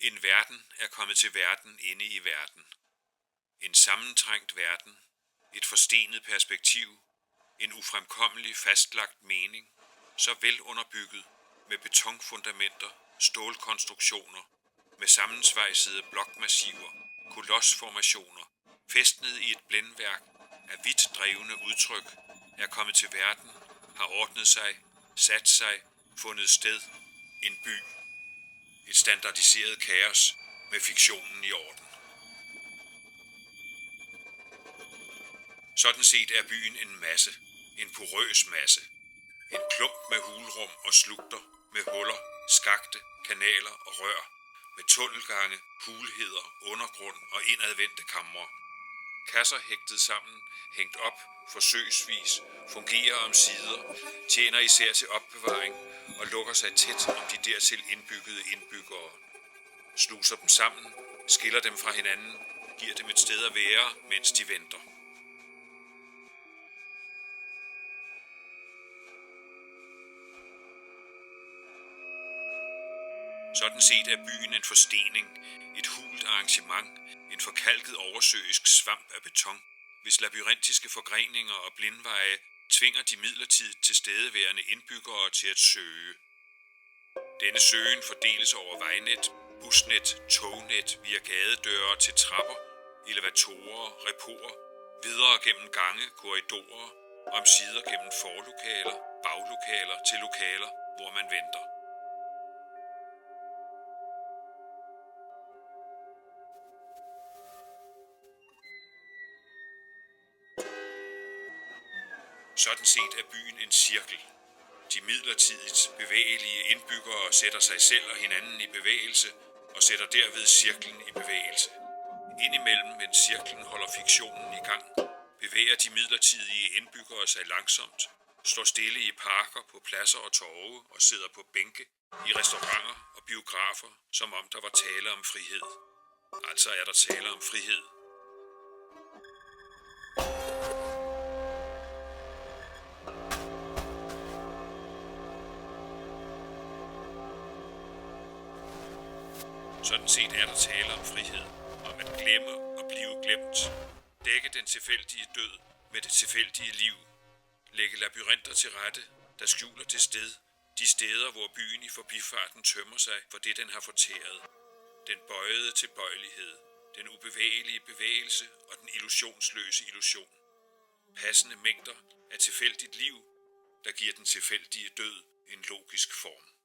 En verden er kommet til verden inde i verden. En sammentrængt verden, et forstenet perspektiv, en ufremkommelig fastlagt mening, så vel underbygget med betonfundamenter, stålkonstruktioner, med sammensvejsede blokmassiver, kolossformationer, fæstnet i et blændværk af vidt drevne udtryk, er kommet til verden, har ordnet sig, sat sig, fundet sted, en by. Et standardiseret kaos med fiktionen i orden. Sådan set er byen en masse, en porøs masse. En klump med hulrum og slugter, med huller, skakte, kanaler og rør, med tunnelgange, hulheder, undergrund og indadvendte kamre. Kasser hægtet sammen, hængt op, forsøgsvis, fungerer om sider, tjener især til opbevaring og lukker sig tæt om de dertil indbyggede indbyggere. Sluser dem sammen, skiller dem fra hinanden, giver dem et sted at være, mens de venter. Sådan set er byen en forstening, et hult arrangement, en forkalket oversøisk svamp af beton, hvis labyrintiske forgreninger og blindveje tvinger de midlertidigt tilstedeværende indbyggere til at søge. Denne søgen fordeles over vejnet, busnet, tognet, via gadedøre til trapper, elevatorer, reporer, videre gennem gange, korridorer, omsider gennem forlokaler, baglokaler til lokaler, hvor man venter. Sådan set er byen en cirkel. De midlertidigt bevægelige indbyggere sætter sig selv og hinanden i bevægelse og sætter derved cirklen i bevægelse. Indimellem, mens cirklen holder fiktionen i gang, bevæger de midlertidige indbyggere sig langsomt, står stille i parker, på pladser og torve og sidder på bænke, i restauranter og biografer, som om der var tale om frihed. Altså er der tale om frihed. Sådan set er der tale om frihed, om at glemme og blive glemt. Dække den tilfældige død med det tilfældige liv. Lægge labyrinter til rette, der skjuler til sted, de steder, hvor byen i forbifarten tømmer sig for det, den har fortæret. Den bøjede tilbøjelighed, den ubevægelige bevægelse og den illusionsløse illusion. Passende mængder af tilfældigt liv, der giver den tilfældige død en logisk form.